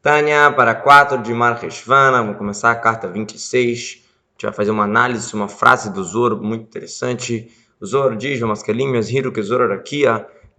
Tânia, para 4 de Marcheshvan, vamos começar a carta 26. A gente vai fazer uma análise de uma frase do Zohar muito interessante. O Zohar diz, no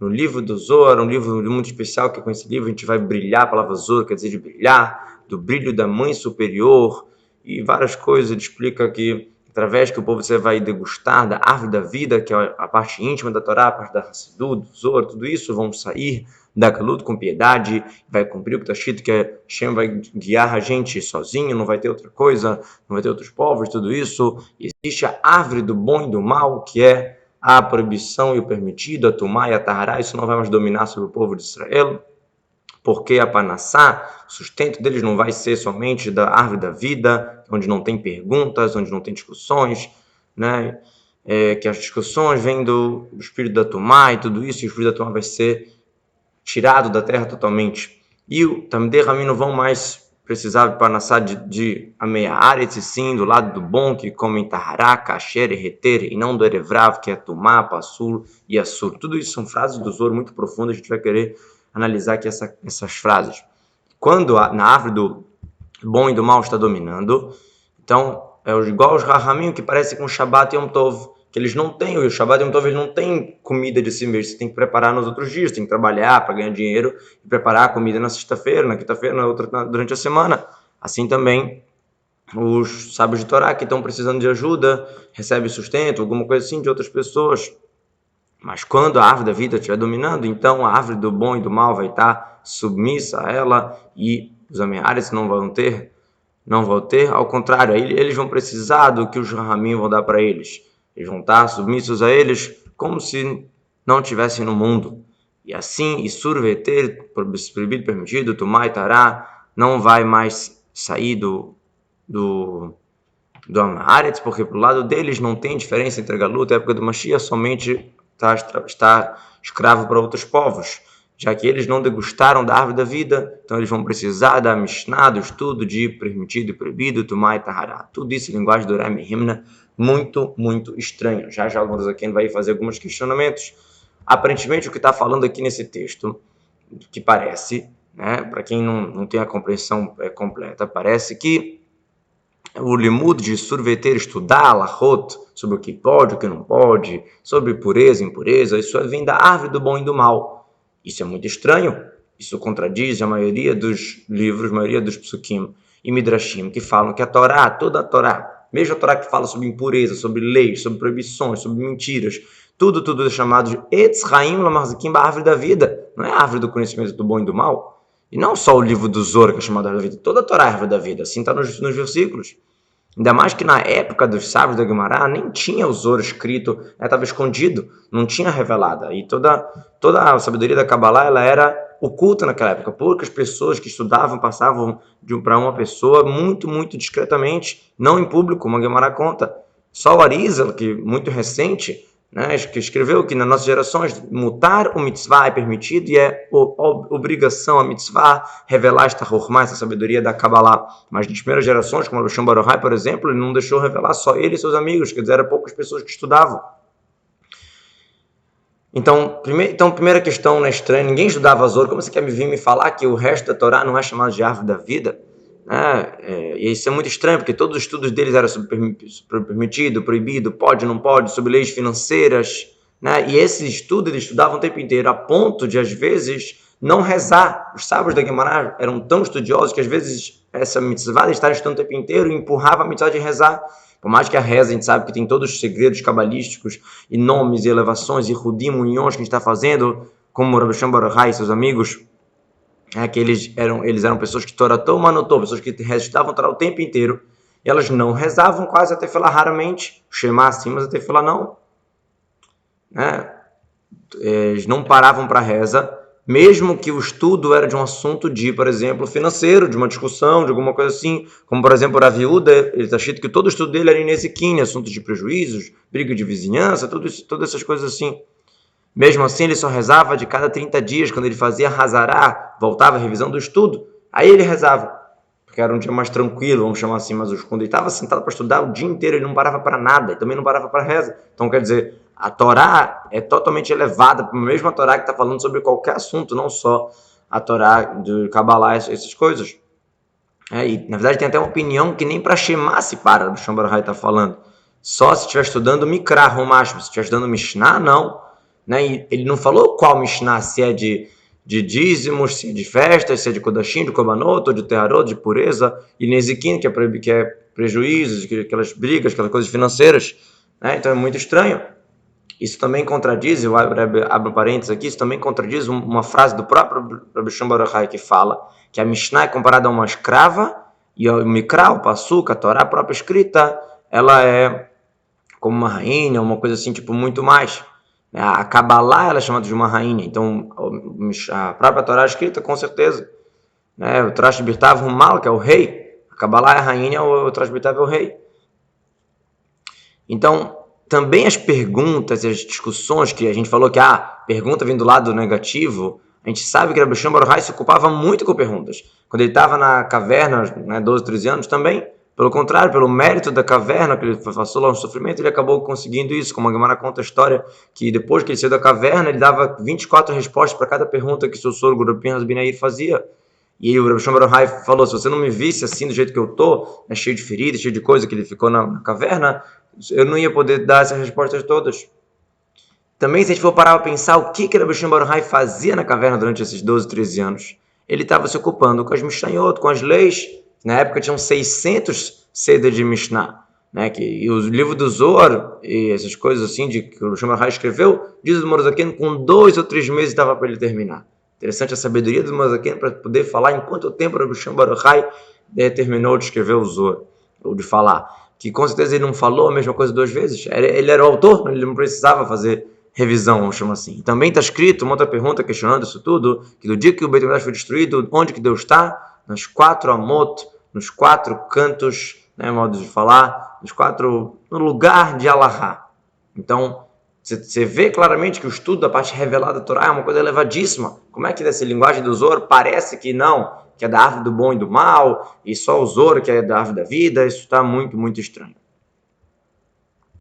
livro do Zohar, um livro muito especial, que com esse livro a gente vai brilhar, a palavra Zohar quer dizer de brilhar, do brilho da mãe superior, e várias coisas. Ele explica que, através que o povo você vai degustar da árvore da vida, que é a parte íntima da Torá, a parte da Hassidut, do Zohar, tudo isso vão sair da luta com piedade, vai cumprir o que está escrito, que Hashem vai guiar a gente sozinho, não vai ter outra coisa, não vai ter outros povos, tudo isso. Existe a árvore do bom e do mal, que é a proibição e o permitido, a Tumá e a Tahará. Isso não vai mais dominar sobre o povo de Israel, porque a Panassá, o sustento deles não vai ser somente da árvore da vida, onde não tem perguntas, onde não tem discussões, né? Que as discussões vêm do espírito da Tumá e tudo isso, e o espírito da Tumá vai ser tirado da terra totalmente. E o Tamidei Ramim não vão mais precisar para nascer de Ameia Aretz, sim, do lado do bom, que comem Tahará, Kasher e Heter, e não do Erevrav, que é Tumá, Passul e Assur. Tudo isso são frases do Zohar muito profundas, a gente vai querer analisar aqui essas frases. Quando na árvore do bom e do mal está dominando, então é igual aos Rahamim, que parece com Shabbat e Yom Tov, que eles não têm, o Shabbat e Yom Tov, eles não têm comida de si mesmo, você tem que preparar nos outros dias, tem que trabalhar para ganhar dinheiro e preparar a comida na sexta-feira, na quinta-feira, durante a semana. Assim também os sábios de Torá que estão precisando de ajuda, recebem sustento, alguma coisa assim de outras pessoas. Mas quando a árvore da vida estiver dominando, então a árvore do bom e do mal vai estar submissa a ela e os ameaças não vão ter, ao contrário, eles vão precisar do que os Rahamim vão dar para eles. Eles vão estar submissos a eles como se não estivessem no mundo. E assim, Isur Veter, proibido, permitido, Tumá e Tará, não vai mais sair do Amaretz, porque pro lado deles não tem diferença entre a Galuta e a época do Mashiach, somente está escravo para outros povos. Já que eles não degustaram da árvore da vida, então eles vão precisar da Mishnah, do estudo de permitido e proibido, Tumá e Tahará. Tudo isso em linguagem do Rami Himna, muito, muito estranho. Já alguns aqui vai fazer alguns questionamentos. Aparentemente, o que está falando aqui nesse texto, que parece, né, para quem não tem a compreensão completa, parece que o limud de surveter, estudar alahot, sobre o que pode, o que não pode, sobre pureza e impureza, isso vem da árvore do bom e do mal. Isso é muito estranho. Isso contradiz a maioria dos livros, a maioria dos psukim e midrashim, que falam que a Torá, toda a Torá, mesmo a Torá que fala sobre impureza, sobre leis, sobre proibições, sobre mentiras, tudo é chamado de Etz Chaim Lamarzikim, a árvore da vida. Não é a árvore do conhecimento do bom e do mal. E não só o livro do Zohar, que é chamado árvore da vida, toda a Torá é a árvore da vida. Assim está nos versículos. Ainda mais que na época dos sábios da Guimará nem tinha o Zohar escrito, estava escondido, não tinha revelada. E toda a sabedoria da Kabbalah ela era oculta naquela época. Poucas pessoas que estudavam passavam para uma pessoa muito, muito discretamente, não em público, como a Guimará conta. Só o Arizal, que muito recente, né, que escreveu que nas nossas gerações mutar o mitzvah é permitido e é obrigação a mitzvah revelar esta hormá, essa sabedoria da Kabbalah. Mas nas primeiras gerações, como o Rosham Baruchai, por exemplo, ele não deixou revelar, só ele e seus amigos, quer dizer, eram poucas pessoas que estudavam. Então, primeira questão, né, estranha, ninguém estudava Zohar, como você quer vir me falar que o resto da Torá não é chamado de árvore da vida? E isso é muito estranho, porque todos os estudos deles eram sobre permitido, proibido, pode, não pode, sobre leis financeiras, né? E esses estudos eles estudavam o tempo inteiro, a ponto de, às vezes, não rezar. Os sábios da Guimarães eram tão estudiosos que, às vezes, essa mitzvah de estar estudando o tempo inteiro empurrava a mitzvah de rezar. Por mais que a reza, a gente sabe que tem todos os segredos cabalísticos, e nomes, e elevações, e rudim, uniões que a gente está fazendo, como o Rabbi Shimon Bar Yochai e seus amigos, que eles eram pessoas que toratou, manotou, pessoas que recitavam Torá o tempo inteiro, e elas não rezavam quase até falar raramente, Shema sim, mas até falar não. Eles não paravam para reza, mesmo que o estudo era de um assunto de, por exemplo, financeiro, de uma discussão, de alguma coisa assim, como, por exemplo, o Rav Yehuda, ele está escrito que todo o estudo dele era ineziquim, assuntos de prejuízos, briga de vizinhança, todas essas coisas assim. Mesmo assim, ele só rezava de cada 30 dias, quando ele fazia Hazará, voltava a revisão do estudo, aí ele rezava, porque era um dia mais tranquilo, vamos chamar assim, mas quando ele estava sentado para estudar o dia inteiro, ele não parava para nada, e também não parava para reza. Então, quer dizer, a Torá é totalmente elevada, mesmo a Torá que está falando sobre qualquer assunto, não só a Torá, de Kabbalah, essas coisas. E, na verdade, tem até uma opinião que nem para Shema se para, o Shon Bar Yochai está falando. Só se estiver estudando Mikra, Romash, se estiver estudando Mishnah, não. Né? E ele não falou qual Mishnah, se é de dízimos, se é de festas, se é de Kodashim, de Kobanot, ou de Teharot, de pureza, e Nezikin, que é prejuízos, aquelas brigas, aquelas coisas financeiras. Né? Então é muito estranho. Isso também contradiz, eu abro parênteses aqui, isso também contradiz uma frase do próprio Rabbi Shimon Bar Yochai que fala que a Mishnah é comparada a uma escrava e o Mikra, o Pasuk, a Torá, a própria escrita, ela é como uma rainha, uma coisa assim, tipo, muito mais. A Kabbalah, ela é chamada de uma rainha, então a própria Torá escrita, com certeza. O Trash Birtav Humal, que é o rei, a Kabbalah é a rainha, o Trash Birtav é o rei. Então, também as perguntas e as discussões que a gente falou que pergunta vem do lado negativo, a gente sabe que Rabbi Shimon Bar Yochai se ocupava muito com perguntas. Quando ele estava na caverna, 12, 13 anos, também, pelo contrário, pelo mérito da caverna, que ele passou lá um sofrimento, ele acabou conseguindo isso. Como a Gemara conta a história, que depois que ele saiu da caverna, ele dava 24 respostas para cada pergunta que seu sogro, Rabbi Pinhas Ben Yair, fazia. E aí o Rabbi Shimon Bar Yochai falou, se você não me visse assim, do jeito que eu tô, cheio de feridas, cheio de coisa, que ele ficou na caverna, eu não ia poder dar essas respostas todas. Também, se a gente for parar para pensar o que Rabbi Shimon Bar Yochai fazia na caverna durante esses 12, 13 anos, ele estava se ocupando com as Mishnayot, com as leis. Na época tinham 600 Seder de Mishnah. E o livro do Zohar e essas coisas assim que o Rabbi Shimon Bar Yochai escreveu, diz o Morazaken, com 2 ou 3 meses estava para ele terminar. Interessante a sabedoria do Morazaken para poder falar em quanto tempo o Rabbi Shimon Bar Yochai terminou de escrever o Zohar, ou de falar. Que com certeza ele não falou a mesma coisa 2 vezes. Ele era o autor, ele não precisava fazer revisão, vamos chamar assim. Também está escrito uma outra pergunta questionando isso tudo, que do dia que o Beit HaMikdash foi destruído, onde que Deus está? Nas 4 amot, nos 4 cantos, modo de falar, no lugar de Alahá. Então, você vê claramente que o estudo da parte revelada da Torá é uma coisa elevadíssima. Como é que dessa linguagem do Zohar parece que não, que é da árvore do bom e do mal, e só o Zohar que é da árvore da vida? Isso está muito, muito estranho.